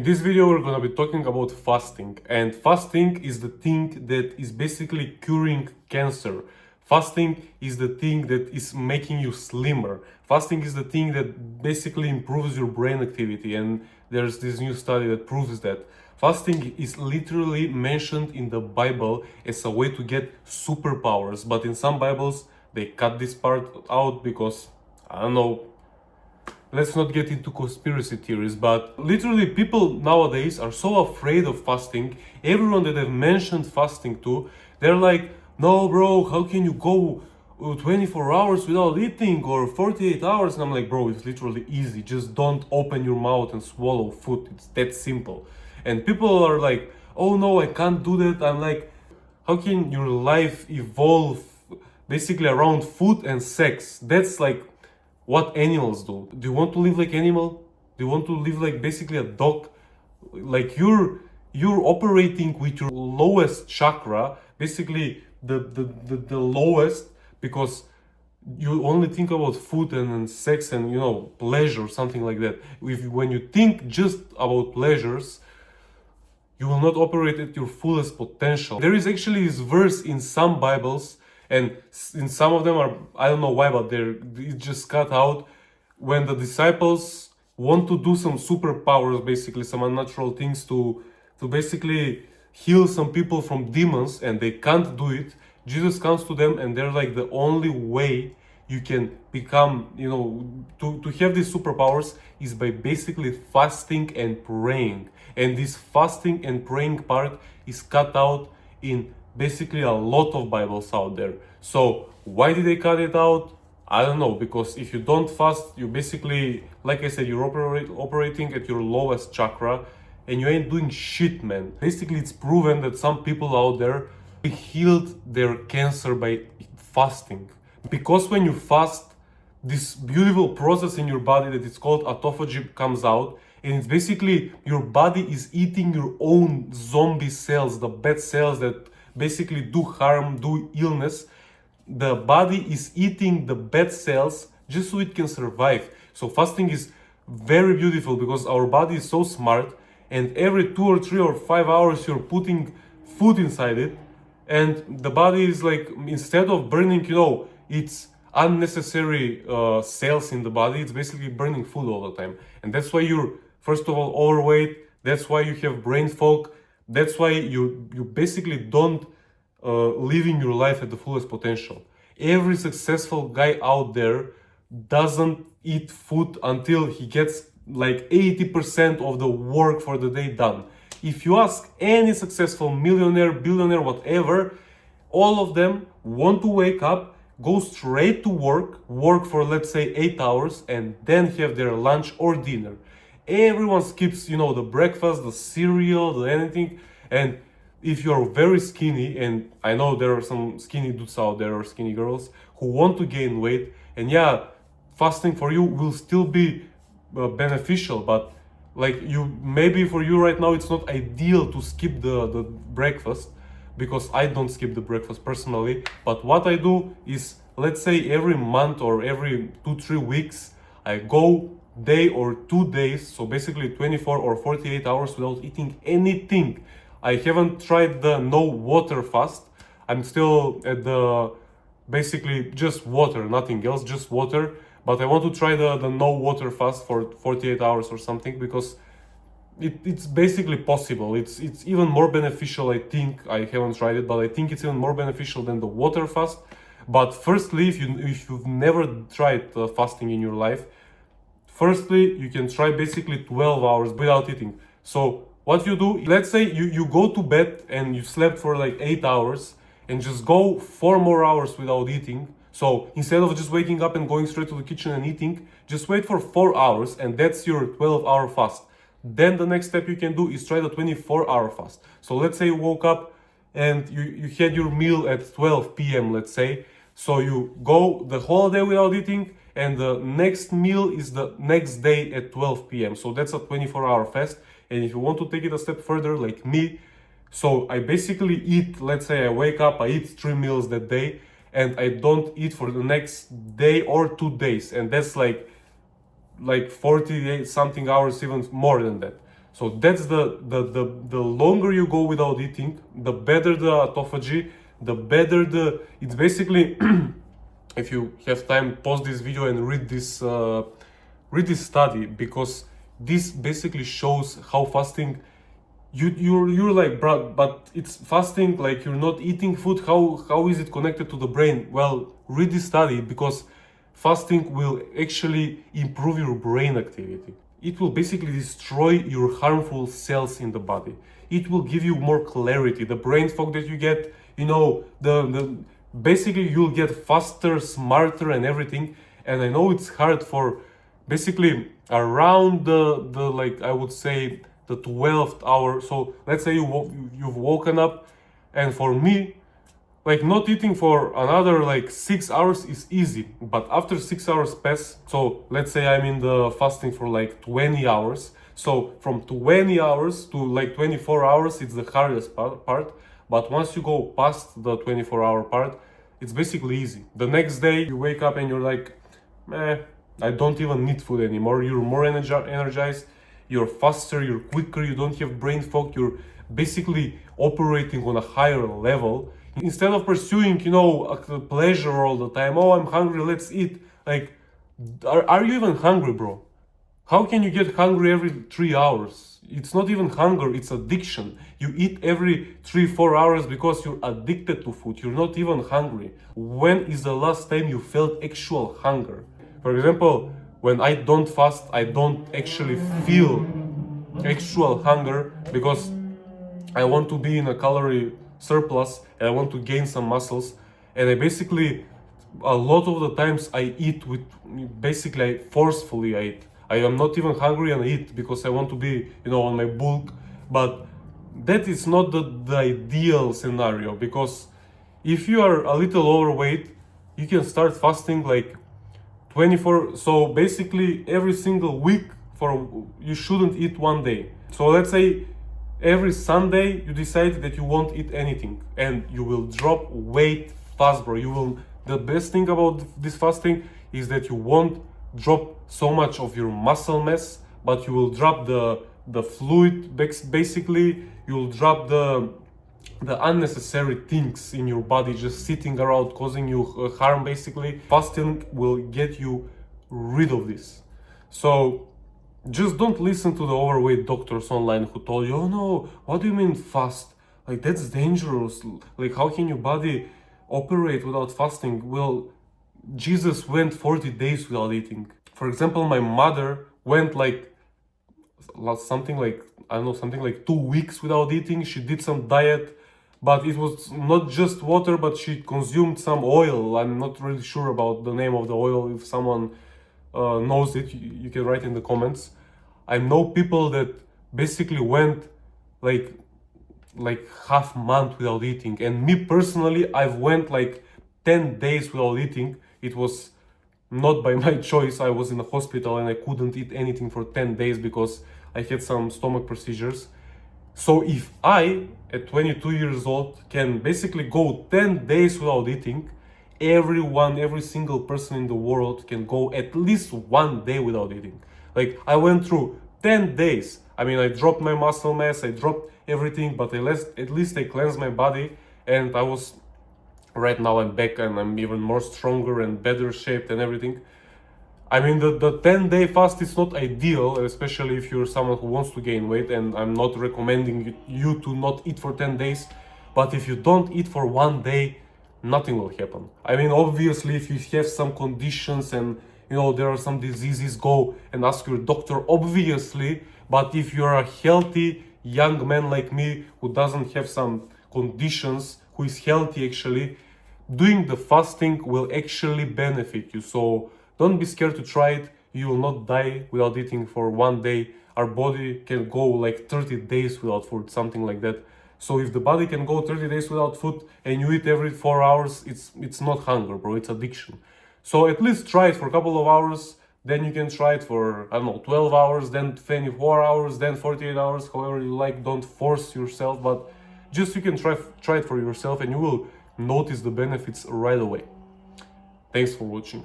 In this video we're gonna be talking about fasting, and fasting is the thing that is basically curing cancer. Fasting is the thing that is making you slimmer. Fasting is the thing that basically improves your brain activity, and there's this new study that proves that. Fasting is literally mentioned in the Bible as a way to get superpowers, but in some Bibles they cut this part out because, I don't know, let's not get into conspiracy theories, but literally people nowadays are so afraid of fasting. Everyone that I've mentioned fasting to, they're like, no bro, how can you go 24 hours without eating or 48 hours? And I'm like, bro, it's literally easy. Just don't open your mouth and swallow food. It's that simple. And people are like, oh no, I can't do that. I'm like, how can your life evolve basically around food and sex? That's like what animals do. Do you want to live like animal? Do you want to live like basically a dog? Like you're operating with your lowest chakra, basically the lowest, because you only think about food and sex and pleasure, something like that. When you think just about pleasures, you will not operate at your fullest potential. There is actually this verse in some Bibles, and in some of them are, I don't know why, but it's just cut out, when the disciples want to do some superpowers, basically some unnatural things to basically heal some people from demons, and they can't do it. Jesus comes to them and they're like, the only way you can become, to have these superpowers is by basically fasting and praying. And this fasting and praying part is cut out in basically a lot of Bibles out there. So why did they cut it out? I don't know, because if you don't fast, you basically, like I said, you're operating at your lowest chakra and you ain't doing shit, man. Basically, it's proven that some people out there healed their cancer by fasting. Because when you fast, this beautiful process in your body that is called autophagy comes out, and it's basically your body is eating your own zombie cells, the bad cells that basically do harm, do illness. The body is eating the bad cells just so it can survive. So fasting is very beautiful because our body is so smart, and every 2 or 3 or 5 hours you're putting food inside it, and the body is like, instead of burning its unnecessary cells in the body, it's basically burning food all the time. And that's why you're, first of all, overweight. That's why you have brain fog. That's why you basically don't living your life at the fullest potential. Every successful guy out there doesn't eat food until he gets like 80% of the work for the day done. If you ask any successful millionaire, billionaire, whatever, all of them want to wake up, go straight to work for let's say 8 hours, and then have their lunch or dinner. Everyone skips, the breakfast, the cereal, the anything. And if you're very skinny, and I know there are some skinny dudes out there or skinny girls who want to gain weight, and yeah, fasting for you will still be beneficial, but like maybe for you right now it's not ideal to skip the breakfast, because I don't skip the breakfast personally. But what I do is, let's say every month or every 2-3 weeks, I go day or 2 days, so basically 24 or 48 hours without eating anything. I haven't tried the no water fast. I'm still at the basically just water, nothing else, just water. But I want to try the no water fast for 48 hours or something, because it's basically possible. It's even more beneficial, I think. I haven't tried it, but I think it's even more beneficial than the water fast. But firstly, if you've never tried fasting in your life, firstly, you can try basically 12 hours without eating. So what you do, let's say you go to bed and you slept for like 8 hours, and just go 4 more hours without eating. So instead of just waking up and going straight to the kitchen and eating, just wait for 4 hours, and that's your 12-hour fast. Then the next step you can do is try the 24-hour fast. So let's say you woke up and you had your meal at 12 p.m., let's say. So you go the whole day without eating, and the next meal is the next day at 12 p.m. So that's a 24-hour fast. And if you want to take it a step further, like me, so I basically eat, let's say I wake up, I eat 3 meals that day, and I don't eat for the next day or 2 days. And that's like 48 something hours, even more than that. So that's the longer you go without eating, the better the autophagy, the better it's basically, if you have time, pause this video and read this study, because this basically shows how fasting, you're like, bro, but it's fasting, like you're not eating food, how is it connected to the brain? Well, read this study, because fasting will actually improve your brain activity. It will basically destroy your harmful cells in the body. It will give you more clarity. The brain fog that you get, you know, basically you'll get faster, smarter and everything. And I know it's hard for basically around the like, I would say the 12th hour. So let's say you've woken up, and for me, like not eating for another like 6 hours is easy, but after 6 hours pass, so let's say I'm in the fasting for like 20 hours. So from 20 hours to like 24 hours, it's the hardest part. But once you go past the 24-hour part, it's basically easy. The next day you wake up and you're like, I don't even need food anymore. You're more energized, you're faster, you're quicker, you don't have brain fog, you're basically operating on a higher level. Instead of pursuing, you know, a pleasure all the time, oh, I'm hungry, let's eat. Like, are you even hungry, bro? How can you get hungry every 3 hours? It's not even hunger, it's addiction. You eat every 3-4 hours because you're addicted to food. You're not even hungry. When is the last time you felt actual hunger? For example, when I don't fast, I don't actually feel actual hunger, because I want to be in a calorie surplus and I want to gain some muscles. And I basically, a lot of the times I eat with, basically forcefully I eat. I am not even hungry and I eat because I want to be, you know, on my bulk. But that is not the ideal scenario, because if you are a little overweight, you can start fasting like 24, so basically every single week, you shouldn't eat one day. So let's say every Sunday you decide that you won't eat anything, and you will drop weight fast, bro. The best thing about this fasting is that you won't drop so much of your muscle mass, but you will drop the fluid. Basically you'll drop the unnecessary things in your body just sitting around causing you harm. Basically fasting will get you rid of this. So just don't listen to the overweight doctors online who told you, oh no, what do you mean fast? Like, that's dangerous. Like, how can your body operate without fasting? Well, Jesus went 40 days without eating. For example, my mother went like something like, I don't know, something like 2 weeks without eating. She did some diet, but it was not just water, but she consumed some oil. I'm not really sure about the name of the oil. If someone knows it, you can write in the comments. I know people that basically went like half month without eating, and me personally, I've went like 10 days without eating. It was not by my choice. I was in the hospital and I couldn't eat anything for 10 days because I had some stomach procedures. So if I, at 22 years old, can basically go 10 days without eating, every single person in the world can go at least 1 day without eating. Like, I went through 10 days. I mean, I dropped my muscle mass, I dropped everything, but at least I cleansed my body, and right now I'm back and I'm even more stronger and better shaped and everything. I mean, the 10-day fast is not ideal, especially if you're someone who wants to gain weight, and I'm not recommending you to not eat for 10 days. But if you don't eat for 1 day, nothing will happen. I mean, obviously, if you have some conditions and, you know, there are some diseases, go and ask your doctor, obviously. But if you're a healthy young man like me, who doesn't have some conditions, who is healthy actually, doing the fasting will actually benefit you. So don't be scared to try it. You will not die without eating for 1 day. Our body can go like 30 days without food, something like that. So if the body can go 30 days without food and you eat every 4 hours, it's not hunger, bro, it's addiction. So at least try it for a couple of hours, then you can try it for, I don't know, 12 hours, then 24 hours, then 48 hours, however you like. Don't force yourself, but just you can try it for yourself and you will notice the benefits right away. Thanks for watching.